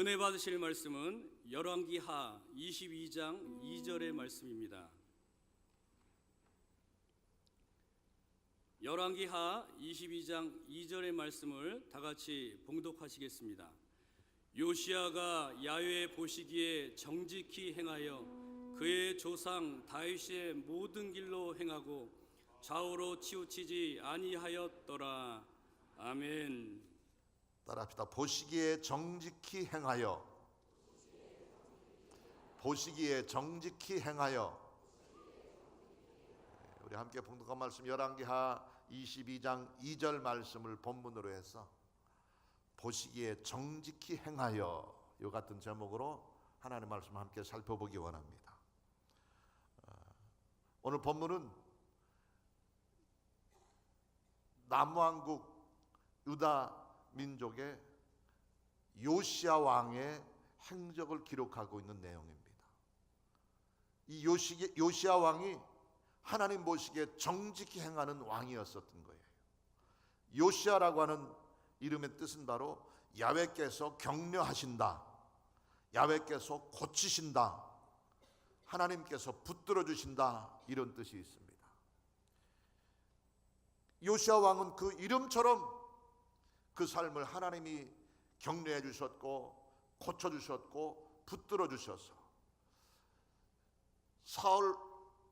은혜 받으실 말씀은 열왕기하 22장 2절의 말씀입니다. 열왕기하 22장 2절의 말씀을 다 같이 봉독하시겠습니다. 요시야가 야훼 보시기에 정직히 행하여 그의 조상 다윗의 모든 길로 행하고 좌우로 치우치지 아니하였더라. 아멘. 따라합시다. 보시기에 정직히 행하여. 보시기에 정직히 행하여. 우리 함께 봉독한 말씀 열왕기하 22장 2절 말씀을 본문으로 해서 보시기에 정직히 행하여, 이 같은 제목으로 하나님의 말씀을 함께 살펴보기 원합니다. 오늘 본문은 남왕국 유다 민족의 요시야 왕의 행적을 기록하고 있는 내용입니다. 이 요시야 왕이 하나님 보시기에 정직히 행하는 왕이었었던 거예요. 요시야라고 하는 이름의 뜻은 바로 야훼께서 격려하신다, 야훼께서 고치신다, 하나님께서 붙들어 주신다, 이런 뜻이 있습니다. 요시야 왕은 그 이름처럼 그 삶을 하나님이 격려해 주셨고 고쳐 주셨고 붙들어 주셔서 사울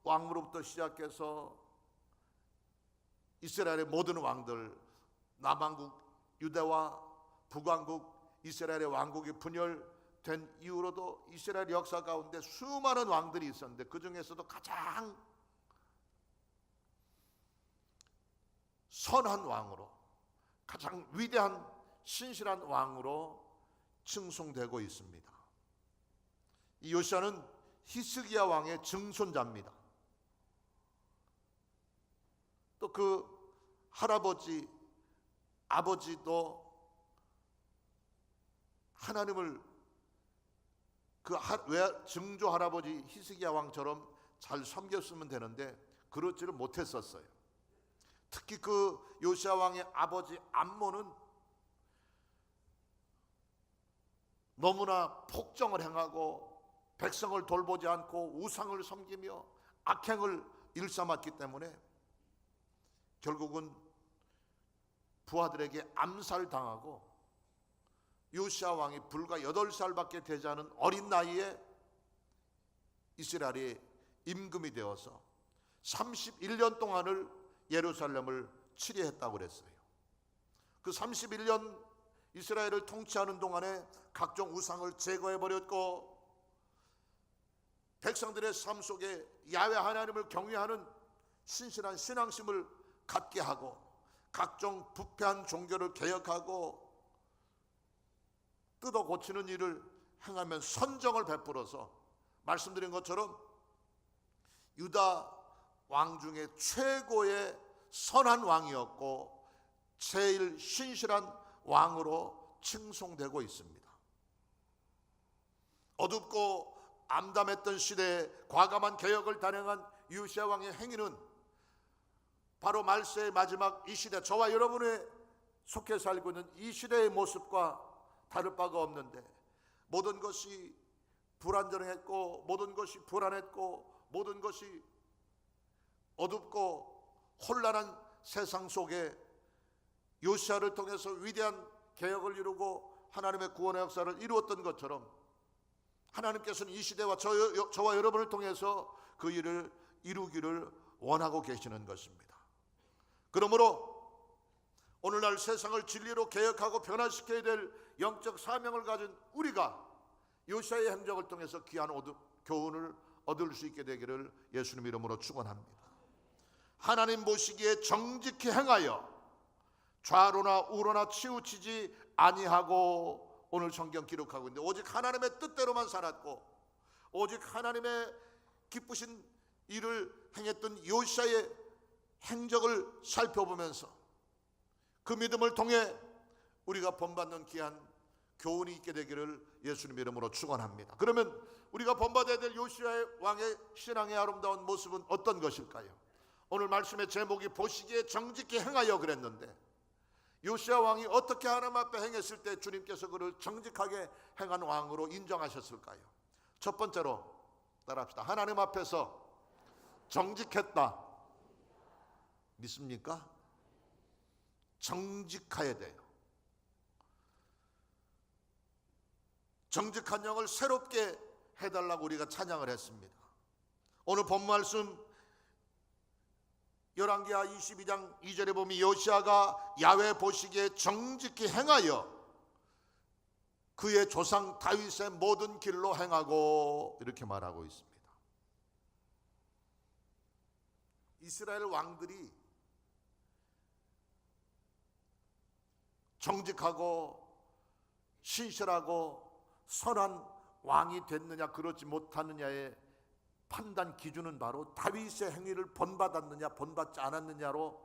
왕으로부터 시작해서 이스라엘의 모든 왕들, 남왕국 유다와 북왕국 이스라엘의 왕국이 분열된 이후로도 이스라엘 역사 가운데 수많은 왕들이 있었는데 그 중에서도 가장 선한 왕으로, 가장 위대한 신실한 왕으로 칭송되고 있습니다. 이 요시야는 히스기야 왕의 증손자입니다. 또 그 할아버지, 아버지도 하나님을 증조 할아버지 히스기야 왕처럼 잘 섬겼으면 되는데 그렇지를 못했었어요. 특히 그 요시야 왕의 아버지 암몬은 너무나 폭정을 행하고 백성을 돌보지 않고 우상을 섬기며 악행을 일삼았기 때문에 결국은 부하들에게 암살당하고 요시야 왕이 불과 8살밖에 되지 않은 어린 나이에 이스라엘의 임금이 되어서 31년 동안을 예루살렘을 치리했다고 그랬어요. 그 31년 이스라엘을 통치하는 동안에 각종 우상을 제거해버렸고 백성들의 삶 속에 야훼 하나님을 경외하는 신실한 신앙심을 갖게 하고 각종 부패한 종교를 개혁하고 뜯어 고치는 일을 행하면 선정을 베풀어서 말씀드린 것처럼 유다 왕 중에 최고의 선한 왕이었고 제일 신실한 왕으로 칭송되고 있습니다. 어둡고 암담했던 시대에 과감한 개혁을 단행한 요시야 왕의 행위는 바로 말세의 마지막 이 시대, 저와 여러분의 속해 살고 있는 이 시대의 모습과 다를 바가 없는데 모든 것이 불안정했고 모든 것이 불안했고 모든 것이 어둡고 혼란한 세상 속에 요시야를 통해서 위대한 개혁을 이루고 하나님의 구원의 역사를 이루었던 것처럼 하나님께서는 이 시대와 저와 여러분을 통해서 그 일을 이루기를 원하고 계시는 것입니다. 그러므로 오늘날 세상을 진리로 개혁하고 변화시켜야 될 영적 사명을 가진 우리가 요시야의 행적을 통해서 귀한 교훈을 얻을 수 있게 되기를 예수님 이름으로 축원합니다. 하나님 보시기에 정직히 행하여 좌로나 우로나 치우치지 아니하고, 오늘 성경 기록하고 있는데 오직 하나님의 뜻대로만 살았고 오직 하나님의 기쁘신 일을 행했던 요시야의 행적을 살펴보면서 그 믿음을 통해 우리가 본받는 귀한 교훈이 있게 되기를 예수님 이름으로 축원합니다. 그러면 우리가 본받아야 될 요시야 왕의 신앙의 아름다운 모습은 어떤 것일까요? 오늘 말씀의 제목이 보시기에 정직히 행하여 그랬는데 요시야 왕이 어떻게 하나님 앞에 행했을 때 주님께서 그를 정직하게 행한 왕으로 인정하셨을까요? 첫 번째로 따라합시다. 하나님 앞에서 정직했다. 믿습니까? 정직해야 돼요. 정직한 영을 새롭게 해달라고 우리가 찬양을 했습니다. 오늘 본 말씀 열왕기하 22장 2절에 보면 요시야가 야훼 보시기에 정직히 행하여 그의 조상 다윗의 모든 길로 행하고 이렇게 말하고 있습니다. 이스라엘 왕들이 정직하고 신실하고 선한 왕이 됐느냐 그렇지 못하느냐의 판단 기준은 바로 다윗의 행위를 본받았느냐 본받지 않았느냐로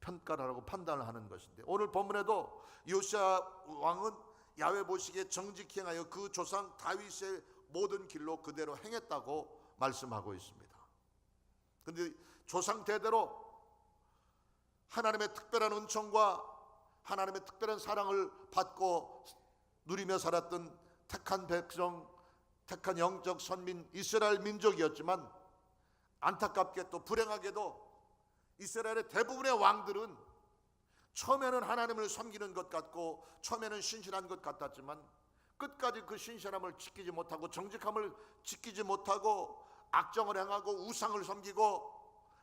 평가를 하고 판단을 하는 것인데, 오늘 본문에도 요시야 왕은 야훼 보시기에 정직히 행하여 그 조상 다윗의 모든 길로 그대로 행했다고 말씀하고 있습니다. 그런데 조상 대대로 하나님의 특별한 은총과 하나님의 특별한 사랑을 받고 누리며 살았던 택한 백성, 택한 영적 선민 이스라엘 민족이었지만, 안타깝게 또 불행하게도 이스라엘의 대부분의 왕들은 처음에는 하나님을 섬기는 것 같고 처음에는 신실한 것 같았지만 끝까지 그 신실함을 지키지 못하고 정직함을 지키지 못하고 악정을 행하고 우상을 섬기고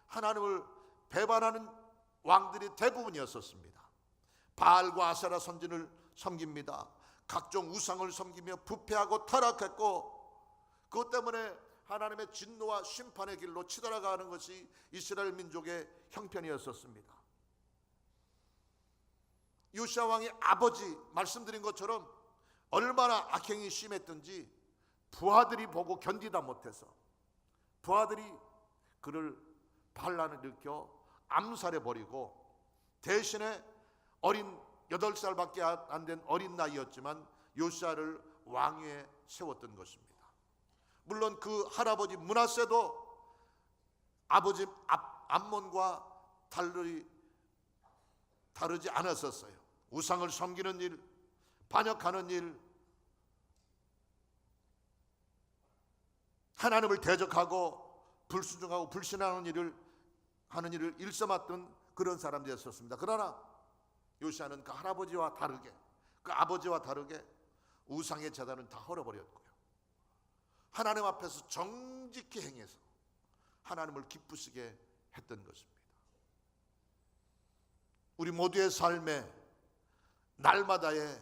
하나님을 배반하는 왕들이 대부분이었었습니다. 바알과 아세라 선진을 섬깁니다. 각종 우상을 섬기며 부패하고 타락했고, 그것 때문에 하나님의 진노와 심판의 길로 치달아가는 것이 이스라엘 민족의 형편이었었습니다. 요시야 왕의 아버지 말씀드린 것처럼 얼마나 악행이 심했든지 부하들이 보고 견디다 못해서 부하들이 그를 반란을 일으켜 암살해버리고, 대신에 어린 8살밖에 안 된 어린 나이였지만 요시야를 왕위에 세웠던 것입니다. 물론 그 할아버지 므낫세도 아버지 암몬과 다르지 않았었어요. 우상을 섬기는 일, 반역하는 일, 하나님을 대적하고 불순종하고 불신하는 일을 일삼았던 그런 사람들이었습니다. 그러나 요시야는 그 할아버지와 다르게, 그 아버지와 다르게 우상의 제단은 다 헐어버렸고요, 하나님 앞에서 정직히 행해서 하나님을 기쁘시게 했던 것입니다. 우리 모두의 삶에 날마다의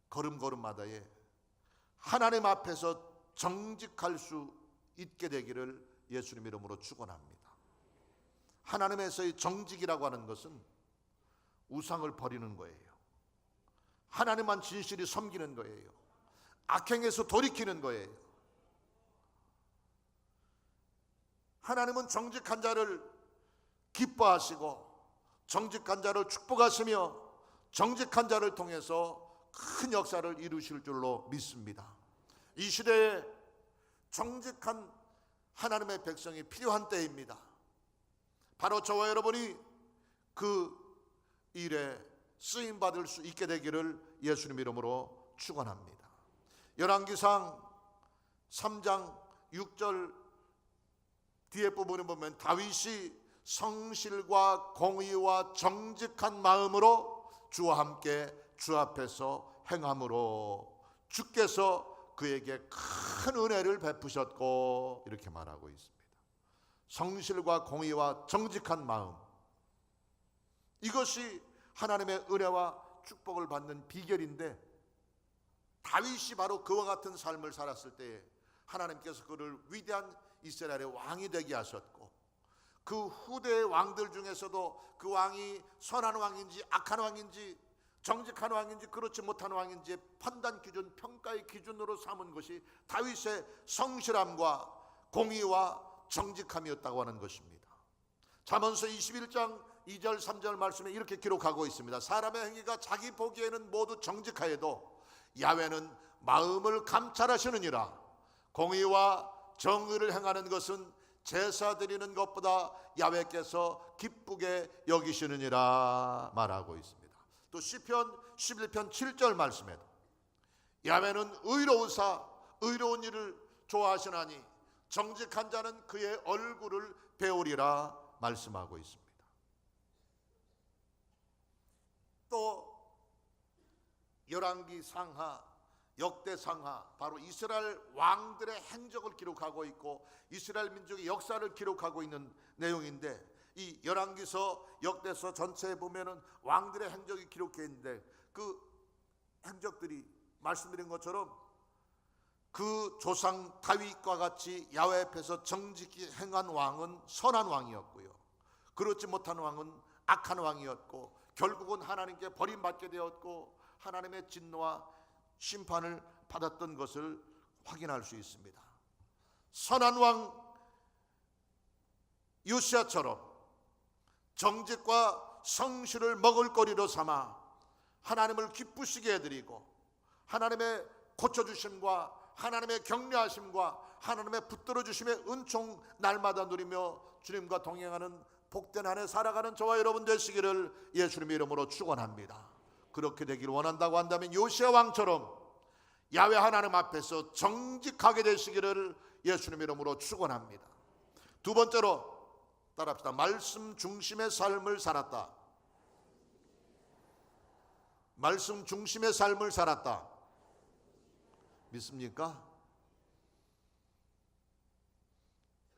걸음걸음마다에 하나님 앞에서 정직할 수 있게 되기를 예수님 이름으로 축원합니다. 하나님에서의 정직이라고 하는 것은 우상을 버리는 거예요. 하나님만 진실히 섬기는 거예요. 악행에서 돌이키는 거예요. 하나님은 정직한 자를 기뻐하시고 정직한 자를 축복하시며 정직한 자를 통해서 큰 역사를 이루실 줄로 믿습니다. 이 시대에 정직한 하나님의 백성이 필요한 때입니다. 바로 저와 여러분이 그 일에 쓰임받을 수 있게 되기를 예수님 이름으로 축원합니다. 열왕기상 3장 6절 뒤에 부분에 보면 다윗이 성실과 공의와 정직한 마음으로 주와 함께 주 앞에서 행함으로 주께서 그에게 큰 은혜를 베푸셨고 이렇게 말하고 있습니다. 성실과 공의와 정직한 마음, 이것이 하나님의 은혜와 축복을 받는 비결인데, 다윗이 바로 그와 같은 삶을 살았을 때에 하나님께서 그를 위대한 이스라엘의 왕이 되게 하셨고, 그 후대의 왕들 중에서도 그 왕이 선한 왕인지 악한 왕인지 정직한 왕인지 그렇지 못한 왕인지의 판단 기준, 평가의 기준으로 삼은 것이 다윗의 성실함과 공의와 정직함이었다고 하는 것입니다. 잠언서 21장 2절 3절 말씀에 이렇게 기록하고 있습니다. 사람의 행위가 자기 보기에는 모두 정직하여도 야훼는 마음을 감찰하시느니라. 공의와 정의를 행하는 것은 제사 드리는 것보다 야훼께서 기쁘게 여기시느니라 말하고 있습니다. 또 시편 11편 7절 말씀에도 야훼는 의로우사 의로운 일을 좋아하시나니 정직한 자는 그의 얼굴을 배우리라 말씀하고 있습니다. 또 열왕기 상하, 역대 상하, 바로 이스라엘 왕들의 행적을 기록하고 있고 이스라엘 민족의 역사를 기록하고 있는 내용인데, 이 열왕기서, 역대서 전체에 보면은 왕들의 행적이 기록되어 있는데, 그 행적들이 말씀드린 것처럼 그 조상 다윗과 같이 야훼 앞에서 정직히 행한 왕은 선한 왕이었고요, 그렇지 못한 왕은 악한 왕이었고, 결국은 하나님께 버림받게 되었고 하나님의 진노와 심판을 받았던 것을 확인할 수 있습니다. 선한 왕 요시야처럼 정직과 성실을 먹을거리로 삼아 하나님을 기쁘시게 해드리고 하나님의 고쳐주심과 하나님의 격려하심과 하나님의 붙들어주심의 은총 날마다 누리며 주님과 동행하는 복된 한 해 살아가는 저와 여러분 되시기를 예수님의 이름으로 축원합니다. 그렇게 되기를 원한다고 한다면 요시야 왕처럼 야훼 하나님 앞에서 정직하게 되시기를 예수님의 이름으로 축원합니다. 두 번째로 따라합시다. 말씀 중심의 삶을 살았다. 말씀 중심의 삶을 살았다. 믿습니까?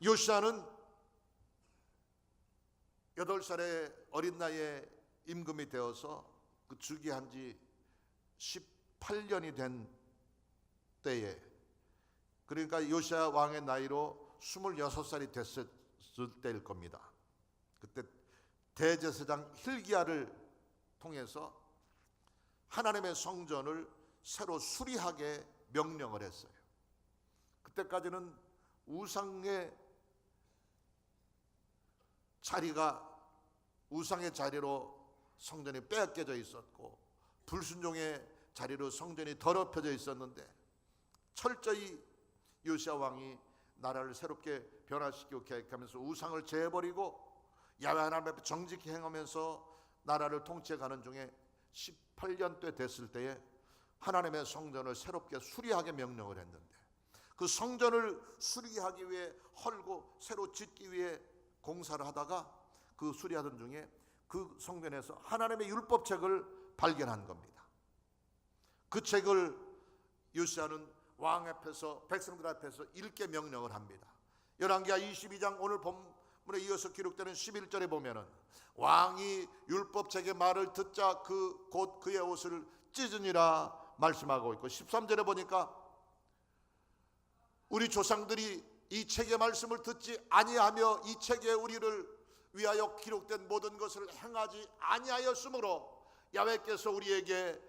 요시야는 8살의 어린 나이에 임금이 되어서 그 즉위한 지 18년이 된 때에, 그러니까 요시야 왕의 나이로 26살이 됐을 때일 겁니다. 그때 대제사장 hil기야를 통해서 하나님의 성전을 새로 수리하게 명령을 했어요. 그때까지는 우상의 자리가 우상의 자리로 성전이 빼앗겨져 있었고 불순종의 자리로 성전이 더럽혀져 있었는데, 철저히 요시야 왕이 나라를 새롭게 변화시키고 계획하면서 우상을 제해버리고 야훼 하나님 앞에 정직히 행하면서 나라를 통치해가는 중에 18년째 됐을 때에 하나님의 성전을 새롭게 수리하게 명령을 했는데, 그 성전을 수리하기 위해 헐고 새로 짓기 위해 공사를 하다가 그 수리하던 중에 그 성전에서 하나님의 율법책을 발견한 겁니다. 그 책을 요시야는 왕 앞에서, 백성들 앞에서 읽게 명령을 합니다. 열왕기하 22장 오늘 본문에 이어서 기록되는 11절에 보면은 왕이 율법책의 말을 듣자 곧 그의 옷을 찢으니라 말씀하고 있고, 13절에 보니까 우리 조상들이 이 책의 말씀을 듣지 아니하며 이 책에 우리를 위하여 기록된 모든 것을 행하지 아니하였으므로 야훼께서 우리에게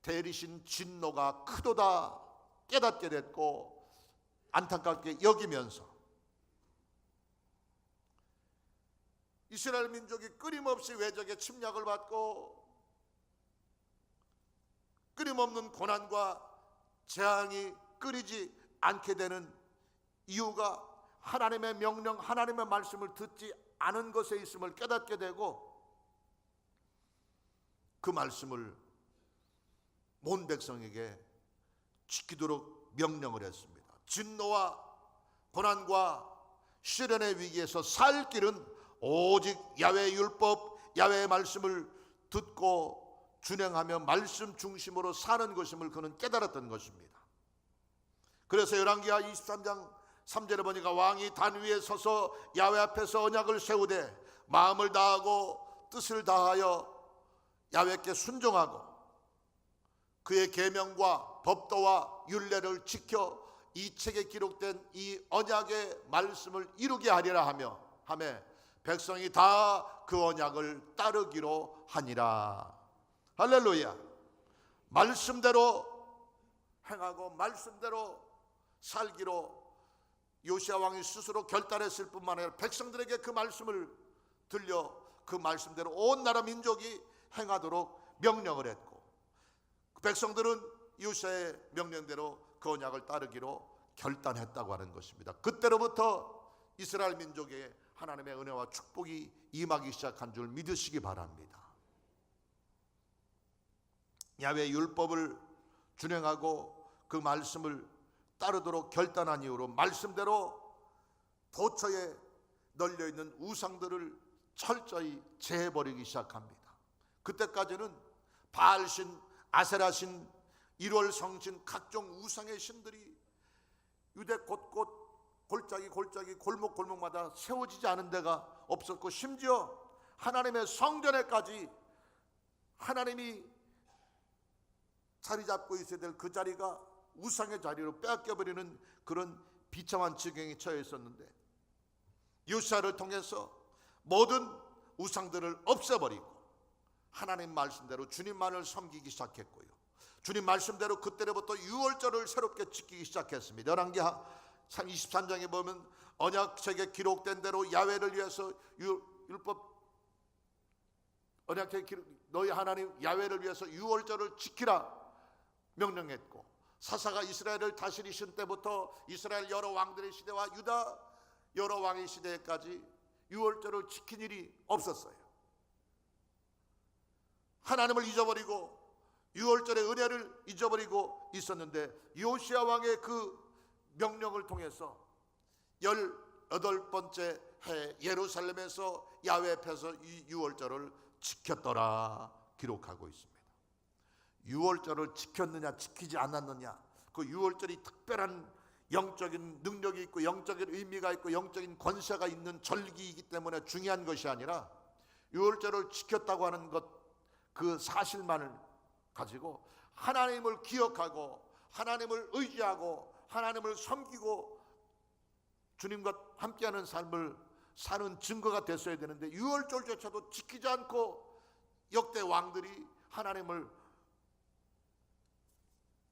대리신 진노가 크도다 깨닫게 됐고 안타깝게 여기면서 이스라엘 민족이 끊임없이 외적의 침략을 받고 끊임없는 고난과 재앙이 끊이지 않게 되는 이유가 하나님의 명령, 하나님의 말씀을 듣지 않은 것에 있음을 깨닫게 되고, 그 말씀을 온 백성에게 지키도록 명령을 했습니다. 진노와 고난과 시련의 위기에서 살 길은 오직 야훼의 율법, 야훼의 말씀을 듣고 준행하며 말씀 중심으로 사는 것임을 그는 깨달았던 것입니다. 그래서 열왕기하 23장 3절에 보니까 왕이 단 위에 서서 야훼 앞에서 언약을 세우되 마음을 다하고 뜻을 다하여 야훼께 순종하고 그의 계명과 법도와 율례를 지켜 이 책에 기록된 이 언약의 말씀을 이루게 하리라 하며 백성이 다 그 언약을 따르기로 하니라. 할렐루야. 말씀대로 행하고 말씀대로 살기로 요시야 왕이 스스로 결단했을 뿐만 아니라 백성들에게 그 말씀을 들려 그 말씀대로 온 나라 민족이 행하도록 명령을 했고, 백성들은 요시야의 명령대로 그 언약을 따르기로 결단했다고 하는 것입니다. 그때로부터 이스라엘 민족에 하나님의 은혜와 축복이 임하기 시작한 줄 믿으시기 바랍니다. 야훼의 율법을 준행하고 그 말씀을 따르도록 결단한 이후로 말씀대로 도처에 널려있는 우상들을 철저히 제해버리기 시작합니다. 그때까지는 바알신, 아세라신, 1월 성신, 각종 우상의 신들이 유대 곳곳 골짜기 골목골목마다 세워지지 않은 데가 없었고, 심지어 하나님의 성전에까지 하나님이 자리 잡고 있어야 될 그 자리가 우상의 자리로 빼앗겨버리는 그런 비참한 지경에 처해 있었는데, 요시야를 통해서 모든 우상들을 없애버리고 하나님 말씀대로 주님만을 섬기기 시작했고요, 주님 말씀대로 그때로부터 유월절을 새롭게 지키기 시작했습니다. 열왕기 23장에 보면 언약책에 기록된 대로 야훼를 위해서 율법 언약책에 너희 하나님 야훼를 위해서 유월절을 지키라 명령했고, 사사가 이스라엘을 다스리신 때부터 이스라엘 여러 왕들의 시대와 유다 여러 왕의 시대까지 유월절을 지킨 일이 없었어요. 하나님을 잊어버리고 유월절의 은혜를 잊어버리고 있었는데, 요시야 왕의 그 명령을 통해서 18번째 해 예루살렘에서 야훼 앞에서 이 유월절을 지켰더라 기록하고 있습니다. 유월절을 지켰느냐 지키지 않았느냐, 그 유월절이 특별한 영적인 능력이 있고 영적인 의미가 있고 영적인 권세가 있는 절기이기 때문에 중요한 것이 아니라, 유월절을 지켰다고 하는 것, 그 사실만을 가지고 하나님을 기억하고 하나님을 의지하고 하나님을 섬기고 주님과 함께하는 삶을 사는 증거가 됐어야 되는데, 유월절조차도 지키지 않고 역대 왕들이 하나님을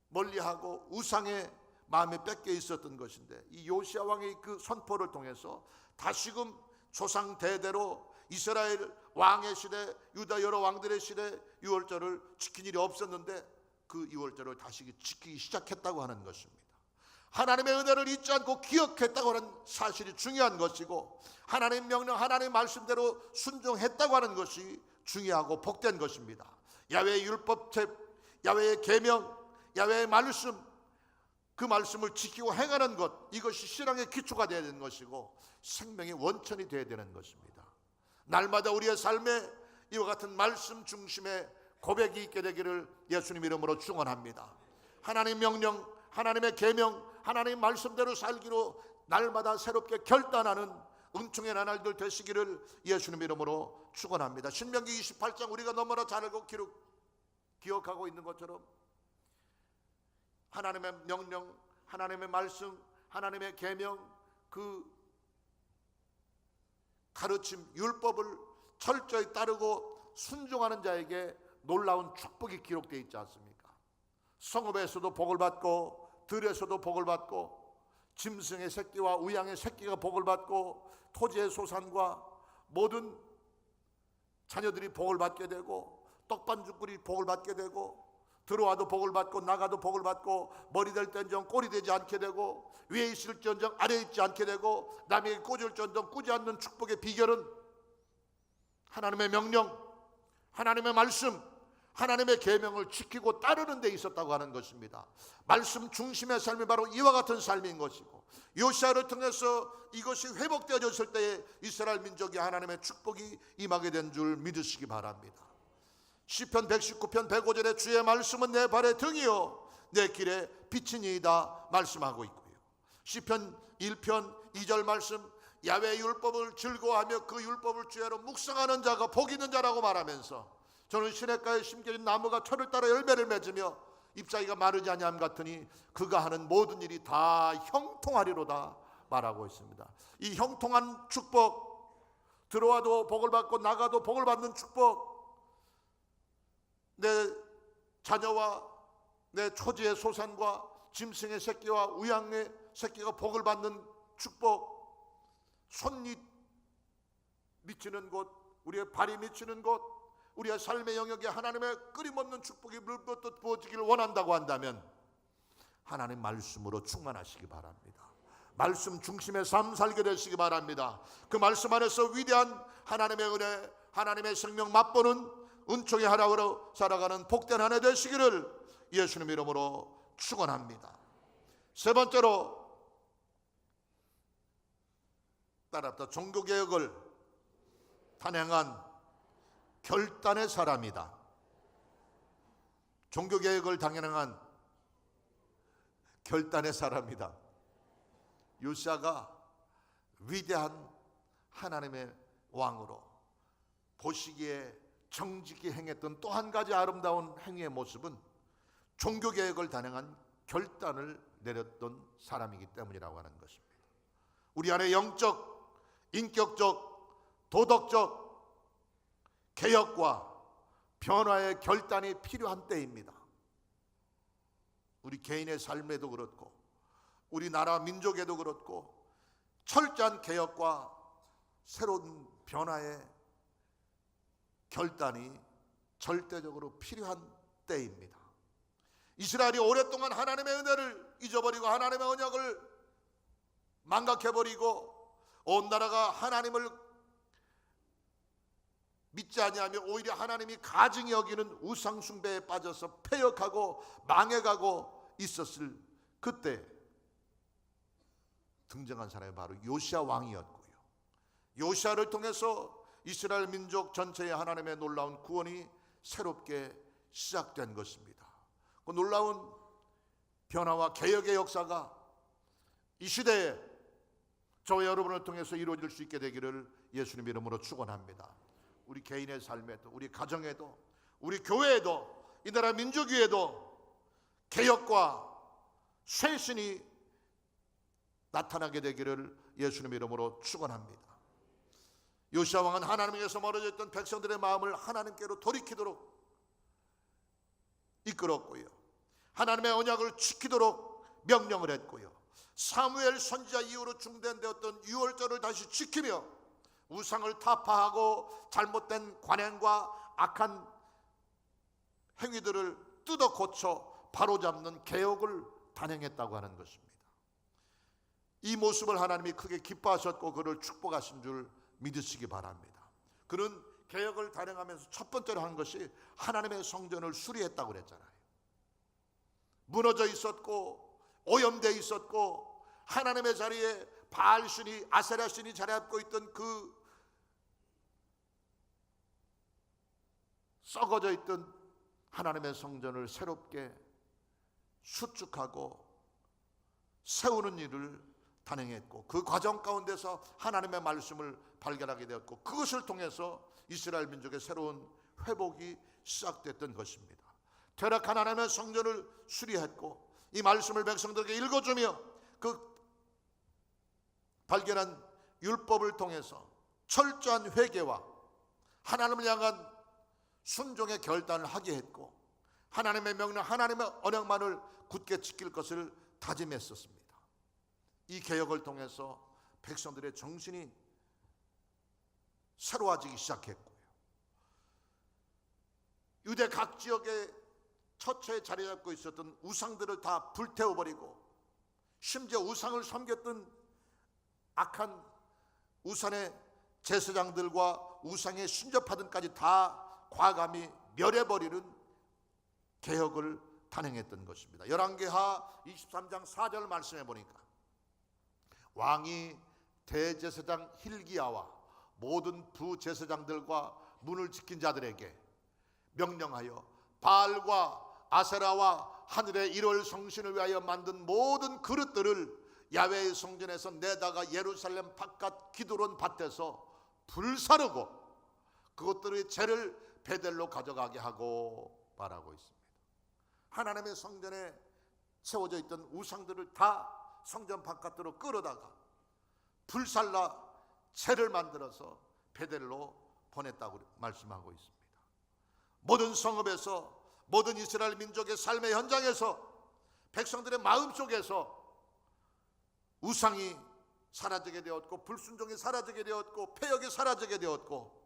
멀리하고 우상의 마음에 뺏겨 있었던 것인데, 이 요시야 왕의 그 선포를 통해서 다시금 조상 대대로 이스라엘 왕의 시대, 유다 여러 왕들의 시대 유월절을 지킨 일이 없었는데 그 유월절을 다시 지키기 시작했다고 하는 것입니다. 하나님의 은혜를 잊지 않고 기억했다고 하는 사실이 중요한 것이고, 하나님 명령, 하나님 말씀대로 순종했다고 하는 것이 중요하고 복된 것입니다. 야훼의 율법책, 야훼의 계명, 야훼의 말씀, 그 말씀을 지키고 행하는 것, 이것이 신앙의 기초가 되어야 되는 것이고 생명의 원천이 되어야 되는 것입니다. 날마다 우리의 삶에 이와 같은 말씀 중심의 고백이 있게 되기를 예수님 이름으로 축원합니다. 하나님 명령, 하나님의 계명, 하나님 말씀대로 살기로 날마다 새롭게 결단하는 은총의 나날들 되시기를 예수님 이름으로 축원합니다. 신명기 28장 우리가 너무나 잘 알고 기억하고 있는 것처럼 하나님의 명령, 하나님의 말씀, 하나님의 계명, 그 가르침, 율법을 철저히 따르고 순종하는 자에게 놀라운 축복이 기록되어 있지 않습니까? 성읍에서도 복을 받고 들에서도 복을 받고 짐승의 새끼와 우양의 새끼가 복을 받고 토지의 소산과 모든 자녀들이 복을 받게 되고 떡반죽들이 복을 받게 되고 들어와도 복을 받고 나가도 복을 받고 머리 될 때는 꼴이 되지 않게 되고 위에 있을지언정 아래에 있지 않게 되고 남에게 꽂을지언정 꾸지 않는 축복의 비결은 하나님의 명령, 하나님의 말씀, 하나님의 계명을 지키고 따르는 데 있었다고 하는 것입니다. 말씀 중심의 삶이 바로 이와 같은 삶인 것이고, 요시야를 통해서 이것이 회복되어졌을 때에 이스라엘 민족이 하나님의 축복이 임하게 된 줄 믿으시기 바랍니다. 시편 119편 105절에 주의 말씀은 내 발의 등이요 내 길에 빛이니이다 말씀하고 있고요. 시편 1편 2절 말씀, 야훼의 율법을 즐거워하며 그 율법을 주야로 묵상하는 자가 복 있는 자라고 말하면서, 저는 시냇가에 심겨진 나무가 철을 따라 열매를 맺으며 잎사귀가 마르지 아니함 같으니 그가 하는 모든 일이 다 형통하리로다 말하고 있습니다. 이 형통한 축복, 들어와도 복을 받고 나가도 복을 받는 축복, 내 자녀와 내 초지의 소산과 짐승의 새끼와 우양의 새끼가 복을 받는 축복, 손이 미치는 곳, 우리의 발이 미치는 곳, 우리의 삶의 영역에 하나님의 끊임없는 축복이 물붓듯 부어지기를 원한다고 한다면 하나님 말씀으로 충만하시기 바랍니다. 말씀 중심의 삶 살게 되시기 바랍니다. 그 말씀 안에서 위대한 하나님의 은혜, 하나님의 생명 맛보는 은총의 하나로 살아가는 복된 한 해 되시기를 예수님 이름으로 축원합니다. 세 번째로 따라합니다. 종교개혁을 단행한 결단의 사람이다. 종교개혁을 단행한 결단의 사람이다. 요시아가 위대한 하나님의 왕으로 보시기에 정직히 행했던 또 한 가지 아름다운 행위의 모습은 종교개혁을 단행한 결단을 내렸던 사람이기 때문이라고 하는 것입니다. 우리 안에 영적, 인격적, 도덕적 개혁과 변화의 결단이 필요한 때입니다. 우리 개인의 삶에도 그렇고 우리나라 민족에도 그렇고 철저한 개혁과 새로운 변화의 결단이 절대적으로 필요한 때입니다. 이스라엘이 오랫동안 하나님의 은혜를 잊어버리고 하나님의 언약을 망각해버리고 온 나라가 하나님을 믿지 아니하며 오히려 하나님이 가증히 여기는 우상 숭배에 빠져서 패역하고 망해가고 있었을 그때 등장한 사람이 바로 요시아 왕이었고요. 요시아를 통해서 이스라엘 민족 전체의 하나님의 놀라운 구원이 새롭게 시작된 것입니다. 그 놀라운 변화와 개혁의 역사가 이 시대에 저와 여러분을 통해서 이루어질 수 있게 되기를 예수님 이름으로 축원합니다. 우리 개인의 삶에도, 우리 가정에도, 우리 교회에도, 이 나라 민족위에도 개혁과 쇄신이 나타나게 되기를 예수님 이름으로 축원합니다. 요시아 왕은 하나님에게서 멀어져 있던 백성들의 마음을 하나님께로 돌이키도록 이끌었고요. 하나님의 언약을 지키도록 명령을 했고요. 사무엘 선지자 이후로 중단되었던 유월절을 다시 지키며 우상을 타파하고 잘못된 관행과 악한 행위들을 뜯어 고쳐 바로잡는 개혁을 단행했다고 하는 것입니다. 이 모습을 하나님이 크게 기뻐하셨고 그를 축복하신 줄 믿으시기 바랍니다. 그는 개혁을 단행하면서 첫 번째로 한 것이 하나님의 성전을 수리했다고 그랬잖아요. 무너져 있었고 오염되어 있었고 하나님의 자리에 바알신이 아세라신이 자리 잡고 있던 그 썩어져 있던 하나님의 성전을 새롭게 수축하고 세우는 일을 단행했고 그 과정 가운데서 하나님의 말씀을 발견하게 되었고 그것을 통해서 이스라엘 민족의 새로운 회복이 시작됐던 것입니다. 퇴락한 하나님의 성전을 수리했고 이 말씀을 백성들에게 읽어주며 그 발견한 율법을 통해서 철저한 회개와 하나님을 향한 순종의 결단을 하게 했고 하나님의 명령, 하나님의 언약만을 굳게 지킬 것을 다짐했었습니다. 이 개혁을 통해서 백성들의 정신이 새로워지기 시작했고요. 유대 각 지역에 처처에 자리 잡고 있었던 우상들을 다 불태워버리고 심지어 우상을 섬겼던 악한 우상의 제사장들과 우상의 신접하든까지 다 과감히 멸해버리는 개혁을 단행했던 것입니다. 열왕기하 23장 4절 말씀해 보니까 왕이 대제사장 hil기야와 모든 부제사장들과 문을 지킨 자들에게 명령하여 바알과 아세라와 하늘의 일월 성신을 위하여 만든 모든 그릇들을 야훼의 성전에서 내다가 예루살렘 바깥 기드론 밭에서 불사르고 그것들의 죄를 베델로 가져가게 하고 말하고 있습니다. 하나님의 성전에 세워져 있던 우상들을 다 성전 바깥으로 끌어다가 불살라 채를 만들어서 베델로 보냈다고 말씀하고 있습니다. 모든 성읍에서 모든 이스라엘 민족의 삶의 현장에서 백성들의 마음속에서 우상이 사라지게 되었고 불순종이 사라지게 되었고 패역이 사라지게 되었고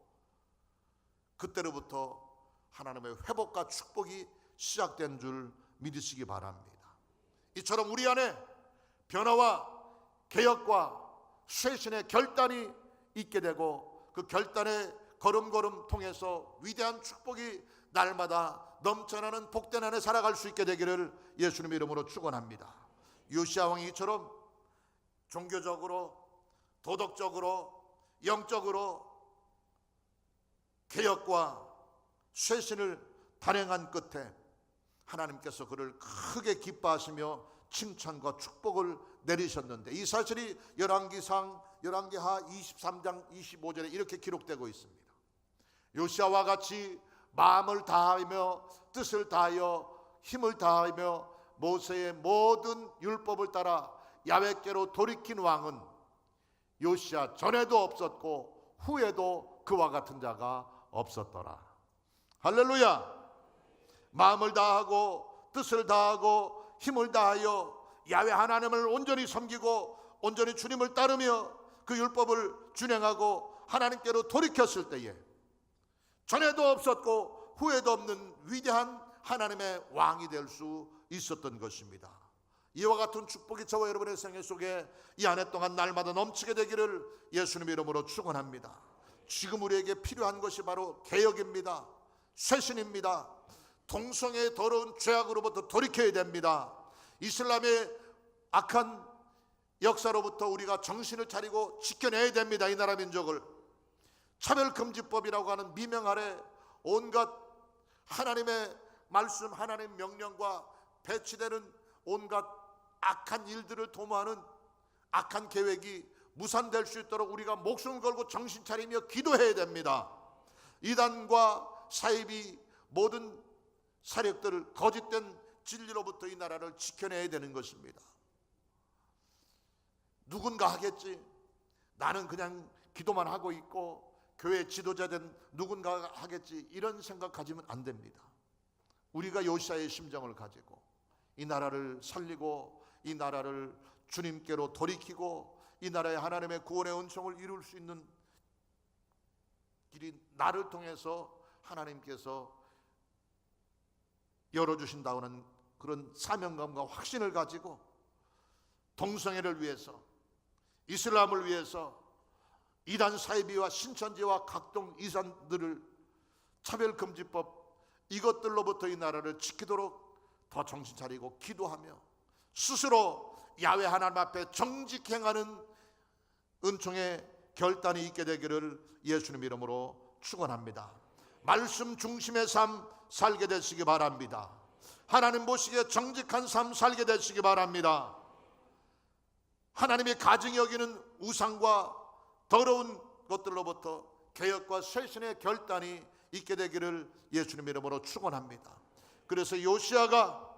그때로부터 하나님의 회복과 축복이 시작된 줄 믿으시기 바랍니다. 이처럼 우리 안에 변화와 개혁과 쇄신의 결단이 있게 되고 그 결단의 걸음걸음 통해서 위대한 축복이 날마다 넘쳐나는 복된 안에 살아갈 수 있게 되기를 예수님의 이름으로 축원합니다. 요시야 왕이 이처럼 종교적으로, 도덕적으로, 영적으로 개혁과 쇄신을 단행한 끝에 하나님께서 그를 크게 기뻐하시며 칭찬과 축복을 내리셨는데, 이 사실이 열왕기하 23장 25절에 이렇게 기록되고 있습니다. 요시야와 같이 마음을 다하며 뜻을 다하여 힘을 다하며 모세의 모든 율법을 따라 야훼께로 돌이킨 왕은 요시야 전에도 없었고 후에도 그와 같은 자가 없었더라. 할렐루야. 마음을 다하고 뜻을 다하고 힘을 다하여 야훼 하나님을 온전히 섬기고 온전히 주님을 따르며 그 율법을 준행하고 하나님께로 돌이켰을 때에 전에도 없었고 후에도 없는 위대한 하나님의 왕이 될 수 있었던 것입니다. 이와 같은 축복이 저와 여러분의 생애 속에 이 한 해 동안 날마다 넘치게 되기를 예수님의 이름으로 축원합니다. 지금 우리에게 필요한 것이 바로 개혁입니다. 쇄신입니다. 동성애의 더러운 죄악으로부터 돌이켜야 됩니다. 이슬람의 악한 역사로부터 우리가 정신을 차리고 지켜내야 됩니다. 이 나라 민족을. 차별금지법이라고 하는 미명 아래 온갖 하나님의 말씀, 하나님의 명령과 배치되는 온갖 악한 일들을 도모하는 악한 계획이 무산될 수 있도록 우리가 목숨을 걸고 정신 차리며 기도해야 됩니다. 이단과 사입이 모든 세력들을 거짓된 진리로부터 이 나라를 지켜내야 되는 것입니다. 누군가 하겠지, 나는 그냥 기도만 하고 있고 교회 지도자된 누군가가 하겠지, 이런 생각 가지면 안 됩니다. 우리가 요시야의 심정을 가지고 이 나라를 살리고 이 나라를 주님께로 돌이키고 이 나라의 하나님의 구원의 은총을 이룰 수 있는 길이 나를 통해서 하나님께서 열어주신다는 그런 사명감과 확신을 가지고 동성애를 위해서, 이슬람을 위해서, 이단 사이비와 신천지와 각종 이단들을 차별금지법 이것들로부터 이 나라를 지키도록 더 정신 차리고 기도하며 스스로 야훼 하나님 앞에 정직히 행하는 은총의 결단이 있게 되기를 예수님 이름으로 축원합니다. 말씀 중심의 삶 살게 되시기 바랍니다. 하나님 보시기에 정직한 삶 살게 되시기 바랍니다. 하나님이 가증히 여기는 우상과 더러운 것들로부터 개혁과 쇄신의 결단이 있게 되기를 예수님 이름으로 축원합니다. 그래서 요시야가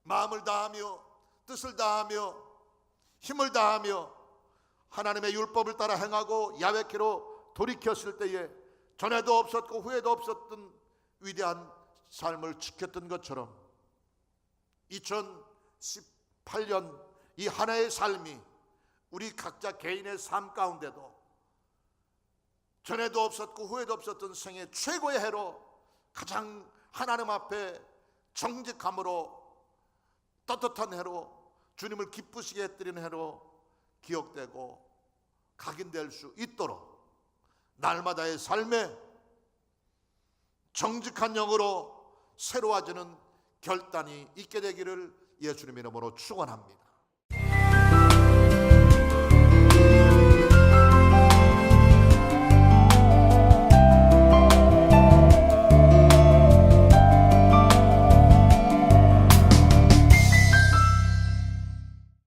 마음을 다하며 뜻을 다하며 힘을 다하며 하나님의 율법을 따라 행하고 야훼께로 돌이켰을 때에 전에도 없었고 후에도 없었던 위대한 삶을 지켰던 것처럼 2018년 이 한 해의 삶이 우리 각자 개인의 삶 가운데도 전에도 없었고 후에도 없었던 생애 최고의 해로 가장 하나님 앞에 정직함으로 떳떳한 해로 주님을 기쁘시게 해드리는 해로 기억되고 각인될 수 있도록 날마다의 삶에 정직한 영으로 새로워지는 결단이 있게 되기를 예수님 이름으로 축원합니다.